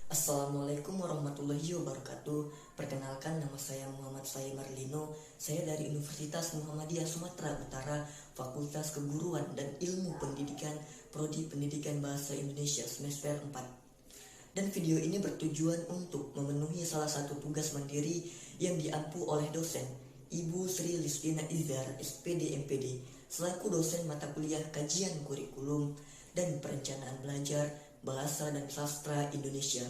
Assalamualaikum warahmatullahi wabarakatuh. Perkenalkan, nama saya Muhammad Said Marlino. Saya dari Universitas Muhammadiyah Sumatera Utara, Fakultas Keguruan dan Ilmu Pendidikan, Prodi Pendidikan Bahasa Indonesia semester 4. Dan video ini bertujuan untuk memenuhi salah satu tugas mandiri yang diampu oleh dosen Ibu Sri Listina Izhar, SPD MPD, selaku dosen mata kuliah Kajian Kurikulum dan Perencanaan Belajar Bahasa dan Sastra Indonesia.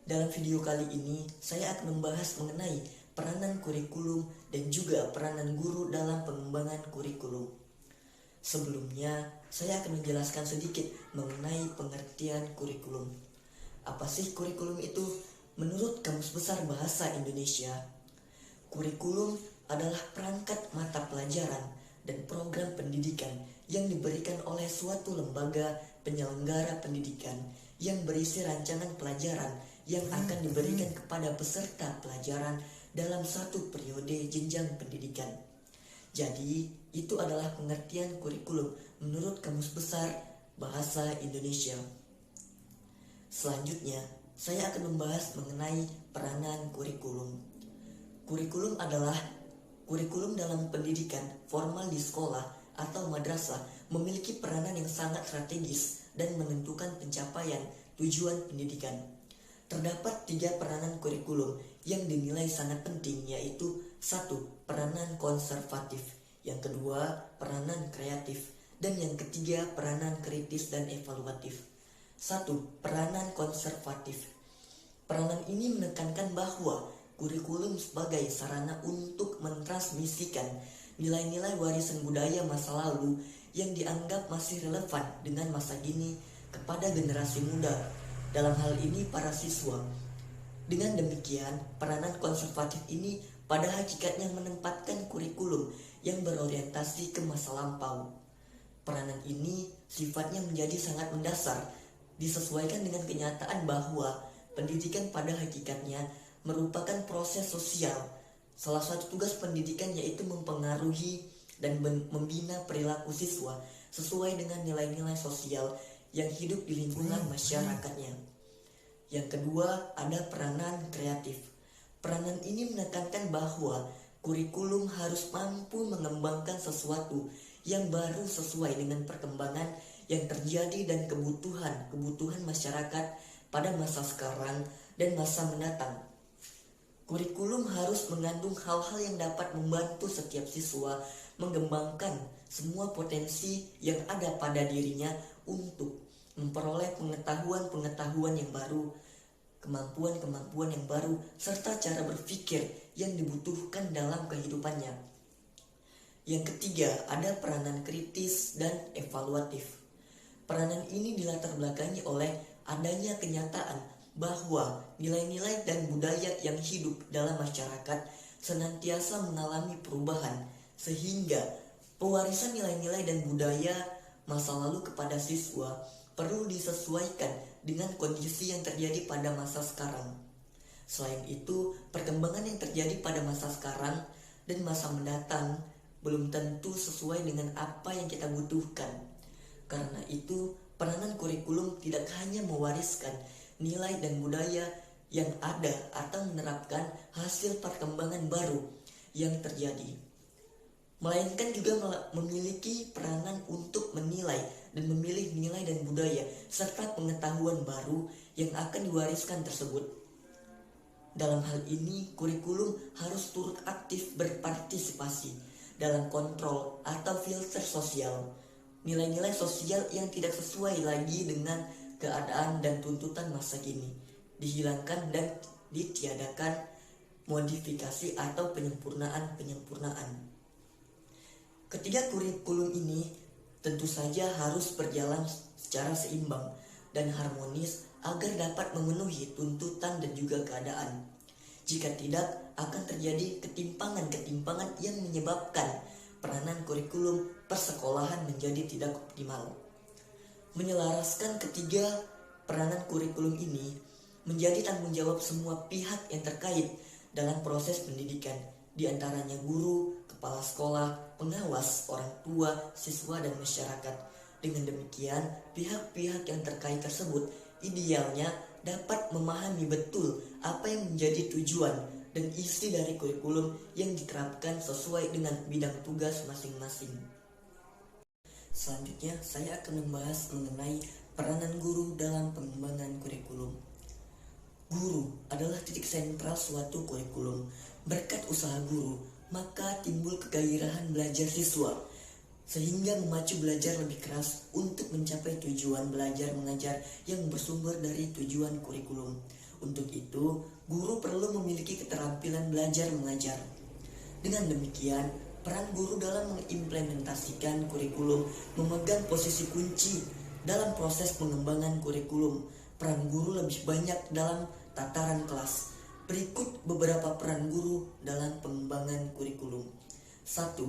Dalam video kali ini, saya akan membahas mengenai peranan kurikulum dan juga peranan guru dalam pengembangan kurikulum. Sebelumnya, saya akan menjelaskan sedikit mengenai pengertian kurikulum. Apa sih kurikulum itu? Menurut Kamus Besar Bahasa Indonesia, kurikulum adalah perangkat mata pelajaran dan program pendidikan yang diberikan oleh suatu lembaga penyelenggara pendidikan yang berisi rancangan pelajaran yang akan diberikan kepada peserta pelajaran dalam satu periode jenjang pendidikan. Jadi, itu adalah pengertian kurikulum menurut Kamus Besar Bahasa Indonesia. Selanjutnya, saya akan membahas mengenai peranan kurikulum. Kurikulum adalah kurikulum dalam pendidikan formal di sekolah atau madrasah memiliki peranan yang sangat strategis dan menentukan pencapaian tujuan pendidikan. Terdapat 3 peranan kurikulum yang dinilai sangat penting, yaitu 1. Peranan konservatif, yang kedua peranan kreatif, dan yang ketiga peranan kritis dan evaluatif. 1. Peranan konservatif. Peranan ini menekankan bahwa kurikulum sebagai sarana untuk mentransmisikan nilai-nilai warisan budaya masa lalu yang dianggap masih relevan dengan masa kini kepada generasi muda, dalam hal ini para siswa. Dengan demikian, peranan konservatif ini pada hakikatnya menempatkan kurikulum yang berorientasi ke masa lampau. Peranan ini sifatnya menjadi sangat mendasar, disesuaikan dengan kenyataan bahwa pendidikan pada hakikatnya merupakan proses sosial. Salah satu tugas pendidikan yaitu mempengaruhi dan membina perilaku siswa sesuai dengan nilai-nilai sosial yang hidup di lingkungan masyarakatnya. Yang kedua, ada peranan kreatif. Peranan ini menekankan bahwa kurikulum harus mampu mengembangkan sesuatu yang baru sesuai dengan perkembangan yang terjadi dan kebutuhan masyarakat pada masa sekarang dan masa mendatang. Kurikulum harus mengandung hal-hal yang dapat membantu setiap siswa mengembangkan semua potensi yang ada pada dirinya untuk memperoleh pengetahuan-pengetahuan yang baru, kemampuan-kemampuan yang baru, serta cara berpikir yang dibutuhkan dalam kehidupannya. Yang ketiga, ada peranan kritis dan evaluatif. Peranan ini dilatar belakangi oleh adanya kenyataan bahwa nilai-nilai dan budaya yang hidup dalam masyarakat senantiasa mengalami perubahan, sehingga pewarisan nilai-nilai dan budaya masa lalu kepada siswa perlu disesuaikan dengan kondisi yang terjadi pada masa sekarang. Selain itu, perkembangan yang terjadi pada masa sekarang dan masa mendatang belum tentu sesuai dengan apa yang kita butuhkan. Karena itu, peranan kurikulum tidak hanya mewariskan nilai dan budaya yang ada atau menerapkan hasil perkembangan baru yang terjadi, melainkan juga memiliki peranan untuk menilai dan memilih nilai dan budaya serta pengetahuan baru yang akan diwariskan tersebut. Dalam hal ini, kurikulum harus turut aktif berpartisipasi dalam kontrol atau filter sosial nilai-nilai sosial yang tidak sesuai lagi dengan keadaan dan tuntutan masa kini, dihilangkan dan ditiadakan modifikasi atau penyempurnaan. Ketiga kurikulum ini tentu saja harus berjalan secara seimbang dan harmonis agar dapat memenuhi tuntutan dan juga keadaan. Jika tidak, akan terjadi ketimpangan-ketimpangan yang menyebabkan peranan kurikulum persekolahan menjadi tidak optimal. Menyelaraskan ketiga peranan kurikulum ini menjadi tanggung jawab semua pihak yang terkait dalam proses pendidikan, di antaranya guru, kepala sekolah, pengawas, orang tua, siswa, dan masyarakat. Dengan demikian, pihak-pihak yang terkait tersebut idealnya dapat memahami betul apa yang menjadi tujuan dan isi dari kurikulum yang diterapkan sesuai dengan bidang tugas masing-masing. Selanjutnya, saya akan membahas mengenai peranan guru dalam pengembangan kurikulum. Guru adalah titik sentral suatu kurikulum. Berkat usaha guru, maka timbul kegairahan belajar siswa, sehingga memacu belajar lebih keras untuk mencapai tujuan belajar mengajar yang bersumber dari tujuan kurikulum. Untuk itu, guru perlu memiliki keterampilan belajar mengajar. Dengan demikian, peran guru dalam mengimplementasikan kurikulum memegang posisi kunci dalam proses pengembangan kurikulum. Peran guru lebih banyak dalam tataran kelas. Berikut beberapa peran guru dalam pengembangan kurikulum. 1.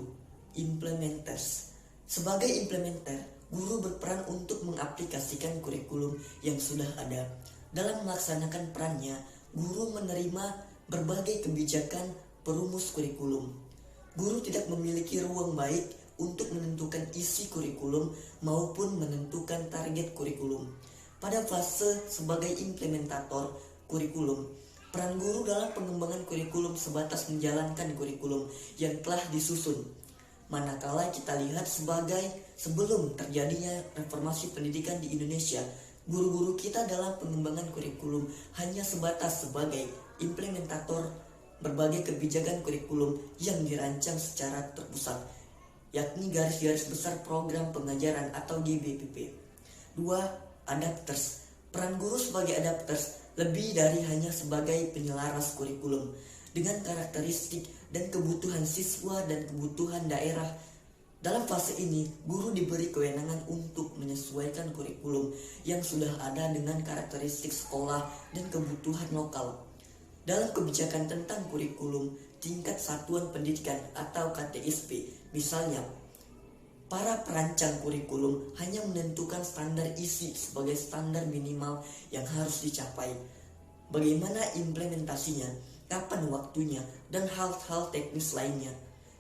Implementers. Sebagai implementer, guru berperan untuk mengaplikasikan kurikulum yang sudah ada. Dalam melaksanakan perannya, guru menerima berbagai kebijakan perumus kurikulum. Guru tidak memiliki ruang baik untuk menentukan isi kurikulum maupun menentukan target kurikulum. Pada fase sebagai implementator kurikulum, peran guru dalam pengembangan kurikulum sebatas menjalankan kurikulum yang telah disusun. Manakala kita lihat sebelum terjadinya reformasi pendidikan di Indonesia, guru-guru kita dalam pengembangan kurikulum hanya sebatas sebagai implementator berbagai kebijakan kurikulum yang dirancang secara terpusat, yakni garis-garis besar program pengajaran atau GBPP. 2. Adapters. Peran guru sebagai adapters lebih dari hanya sebagai penyelaras kurikulum dengan karakteristik dan kebutuhan siswa dan kebutuhan daerah. Dalam fase ini, guru diberi kewenangan untuk menyesuaikan kurikulum yang sudah ada dengan karakteristik sekolah dan kebutuhan lokal. Dalam kebijakan tentang kurikulum tingkat satuan pendidikan atau KTSP, misalnya, para perancang kurikulum hanya menentukan standar isi sebagai standar minimal yang harus dicapai. Bagaimana implementasinya, kapan waktunya, dan hal-hal teknis lainnya,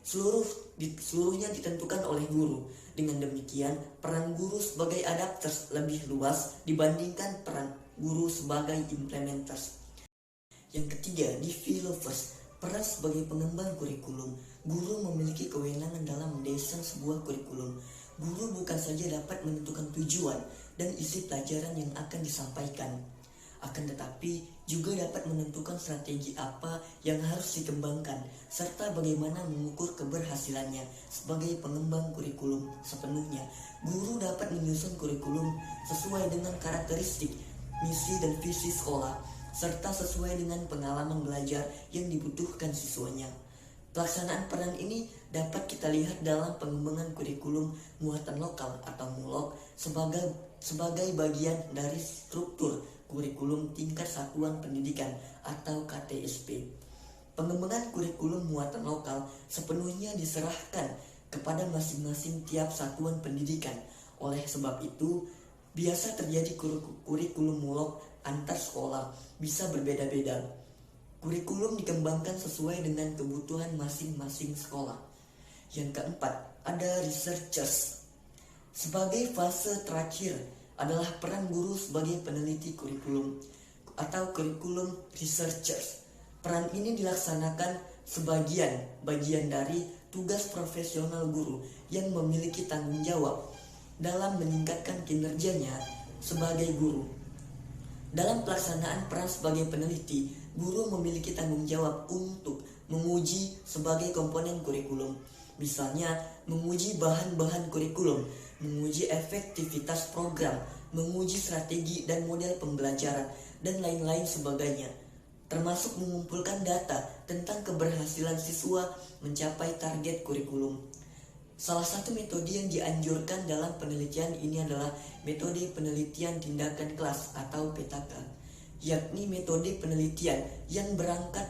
seluruhnya ditentukan oleh guru. Dengan demikian, peran guru sebagai adapters lebih luas dibandingkan peran guru sebagai implementers. Yang ketiga, developers. Peran sebagai pengembang kurikulum. Guru memiliki kewenangan dalam mendesain sebuah kurikulum. Guru bukan saja dapat menentukan tujuan dan isi pelajaran yang akan disampaikan, akan tetapi juga dapat menentukan strategi apa yang harus dikembangkan serta bagaimana mengukur keberhasilannya. Sebagai pengembang kurikulum sepenuhnya, guru dapat menyusun kurikulum sesuai dengan karakteristik, misi dan visi sekolah serta sesuai dengan pengalaman belajar yang dibutuhkan siswanya. Pelaksanaan peran ini dapat kita lihat dalam pengembangan kurikulum muatan lokal atau MULOK sebagai bagian dari struktur kurikulum tingkat satuan pendidikan atau KTSP. Pengembangan kurikulum muatan lokal sepenuhnya diserahkan kepada masing-masing tiap satuan pendidikan. Oleh sebab itu, biasa terjadi kurikulum MULOK antar sekolah bisa berbeda-beda. Kurikulum dikembangkan sesuai dengan kebutuhan masing-masing sekolah. Yang keempat, ada researchers. Sebagai fase terakhir adalah peran guru sebagai peneliti kurikulum atau kurikulum researchers. Peran ini dilaksanakan bagian dari tugas profesional guru yang memiliki tanggung jawab dalam meningkatkan kinerjanya sebagai guru. Dalam pelaksanaan peran sebagai peneliti, guru memiliki tanggung jawab untuk menguji sebagai komponen kurikulum. Misalnya, menguji bahan-bahan kurikulum, menguji efektivitas program, menguji strategi dan model pembelajaran, dan lain-lain sebagainya. Termasuk mengumpulkan data tentang keberhasilan siswa mencapai target kurikulum. Salah satu metode yang dianjurkan dalam penelitian ini adalah metode penelitian tindakan kelas atau PTK, yakni metode penelitian yang berangkat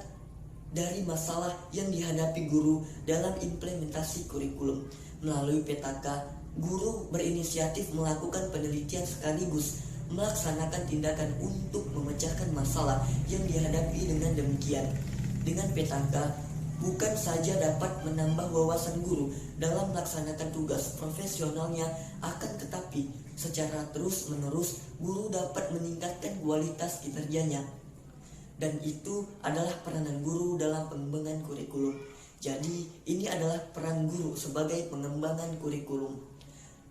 dari masalah yang dihadapi guru dalam implementasi kurikulum. Melalui PTK, guru berinisiatif melakukan penelitian sekaligus melaksanakan tindakan untuk memecahkan masalah yang dihadapi. Dengan demikian, dengan PTK, bukan saja dapat menambah wawasan guru dalam melaksanakan tugas profesionalnya, akan tetapi secara terus-menerus guru dapat meningkatkan kualitas kinerjanya. Dan itu adalah peranan guru dalam pengembangan kurikulum. Jadi ini adalah peran guru sebagai pengembangan kurikulum.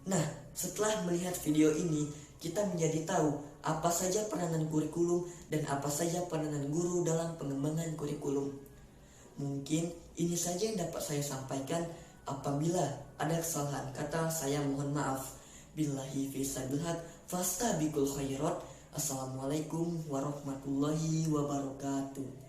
Nah, setelah melihat video ini, kita menjadi tahu apa saja peranan kurikulum dan apa saja peranan guru dalam pengembangan kurikulum. Mungkin ini saja yang dapat saya sampaikan. Apabila ada kesalahan kata, saya mohon maaf. Billahi fisabilillah, fastabiqul khairat. Assalamualaikum warahmatullahi wabarakatuh.